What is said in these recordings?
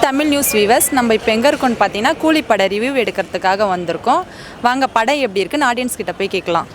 Tamil news viewers, நம்ம இப்போ எங்கே இருக்கோம்னு பார்த்தீங்கன்னா கூலிப்பட ரிவ்யூ எடுக்கிறதுக்காக வந்திருக்கோம். வாங்க படம் எப்படி இருக்குன்னு ஆடியன்ஸ் கிட்ட போய் கேட்கலாம்.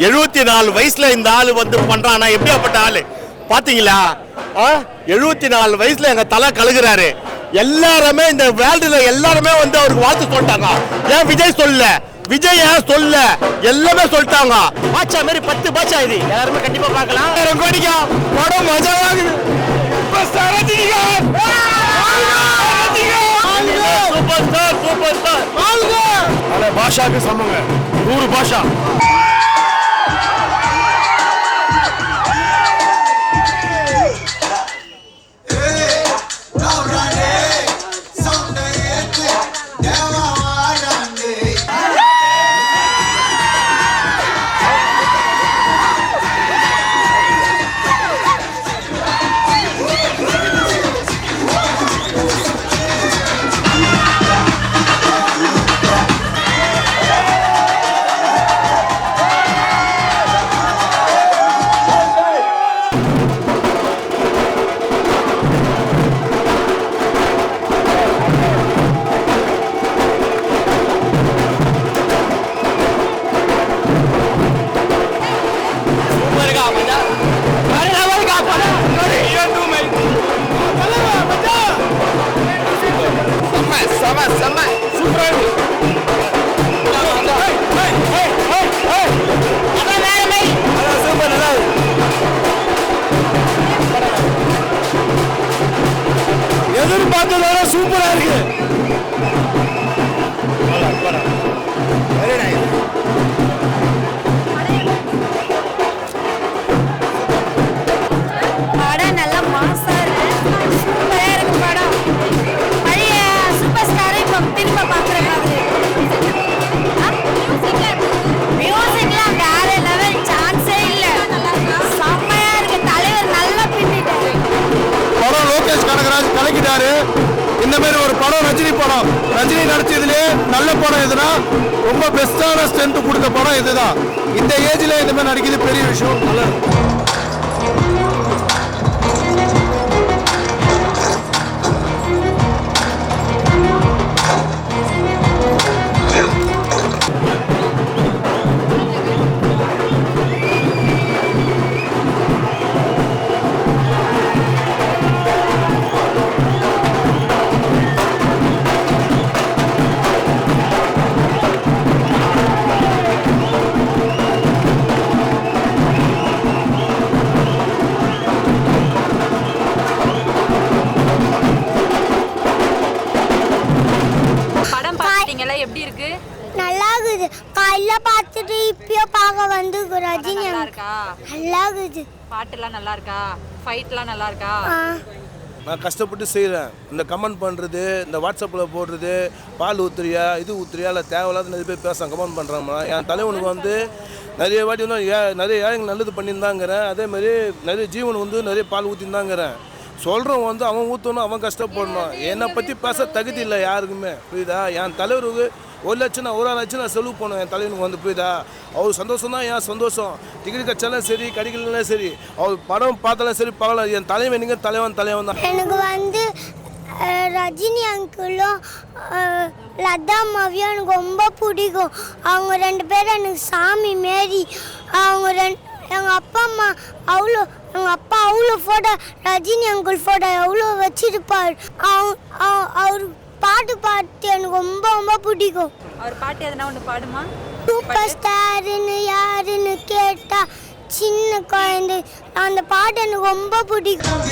எழுபத்தி 4 வயசுல இந்த ஆளு வந்து பண்றானா எப்படியாப்பட்ட ஆளு பாத்தீங்களா? 74 வயசுல எங்க தலை கழுகுறாரு. எல்லாருமே இந்த வேர்ல்டுல எல்லாருமே வந்து அவருக்கு வாழ்த்து சொல்லிட்டாங்க. ஏன் விஜய் சொல்லல? விஜய் ஏன் சொல்ல? எல்லாமே சொல்லிட்டாங்க. பாட்சா மாதிரி 10 பாட்சா இது எல்லாருமே கண்டிப்பா பார்க்கலாம். ரங்கோடிக்கா படம் மஜாவாகுது. சூப்பர் ஸ்டார் பாஷாக்கு சமங்க 100 பாஷா. எதிர்பார்த்ததோட சூப்பரா இருக்கு. படம் நல்லா மாசா இருக்கு. சூப்பரா இருக்கு படம். பழைய சூப்பர் ஸ்டாரை இப்போ திரும்ப பார்க்குற மாதிரி. மியூசிக்லாம் வேற லெவல், சான்ஸே இல்லை. செம்மையா இருக்கு. தலைவர் நல்லா பின்னிட்டாரு. படம் லோகேஷ் கனகராஜ் கலக்கிட்டாரு. இந்த மாதிரி ஒரு படம் ரஜினி படம், ரஜினி நடிச்சதுலேயே நல்ல படம் எதுனா ரொம்ப பெஸ்டான ஸ்ட்ரென்த் கொடுத்த படம் இதுதான். இந்த ஏஜ்ல இந்த மாதிரி நடிக்கிறது பெரிய விஷயம். நல்லா எப்படி இருக்கு? நல்லா இருக்குது. காலைல பார்த்துட்டு இப்பயோ பார்க்க வந்து ரஜினி நல்லா இருக்கா? நல்லா இருக்குது. பாட்டுலாம் நல்லா இருக்கா? ஃபைட்லாம் நல்லா இருக்கா? நான் கஷ்டப்பட்டு செய்கிறேன். இந்த கமெண்ட் பண்ணுறது, இந்த வாட்ஸ்அப்பில் போடுறது, பால் ஊத்துறியா இது ஊத்துறியா இல்லை தேவையில்லாத நிறைய பேர் பேச கமெண்ட் பண்ணுறாங்கம்மா. என் தலைவனுக்கு வந்து நிறைய வாட்டி வந்து நிறைய ஏழைங்க நல்லது பண்ணியிருந்தாங்கிறேன். அதேமாதிரி நிறைய ஜீவன் வந்து நிறைய பால் ஊற்றிருந்தாங்கிறேன். சொல்கிறவன் வந்து அவன் ஊற்றணும், அவன் கஷ்டப்படணும். என்னை பற்றி பேச தகுதி இல்லை யாருக்குமே, புரியுதா? என் தலைவருக்கு 1 லட்சம் 1 லட்சம் நான் செலவு பண்ணுவேன் என் தலைவனுக்கு வந்து, புரியுதா? அவர் சந்தோஷம் தான் என் சந்தோஷம். டிகிரி கட்சாலும் சரி, கடிக்கலாம் சரி, அவர் படம் பார்த்தாலும் சரி பார்க்கலாம். என் தலைவன் நீங்கள் தலைவன் தான். எனக்கு வந்து ரஜினி அங்கிளும் லதா அம்மாவையும் எனக்கு ரொம்ப பிடிக்கும். அவங்க 2 பேரும் எனக்கு சாமி மாரி. அவங்க எங்கள் அப்பா அம்மா அவ்வளோ ஃபோட்டோ, ரஜினி அங்கிள் ஃபோட்டோ எவ்வளோ வச்சிருப்பார். அவர் பாட்டு எனக்கு ரொம்ப ரொம்ப பிடிக்கும். அவர் பாட்டு எதனா ஒன்று பாடுமா? சூப்பர் ஸ்டாருன்னு யாருன்னு கேட்டா சின்ன குழந்தை அந்த பாட்டு எனக்கு ரொம்ப பிடிக்கும்.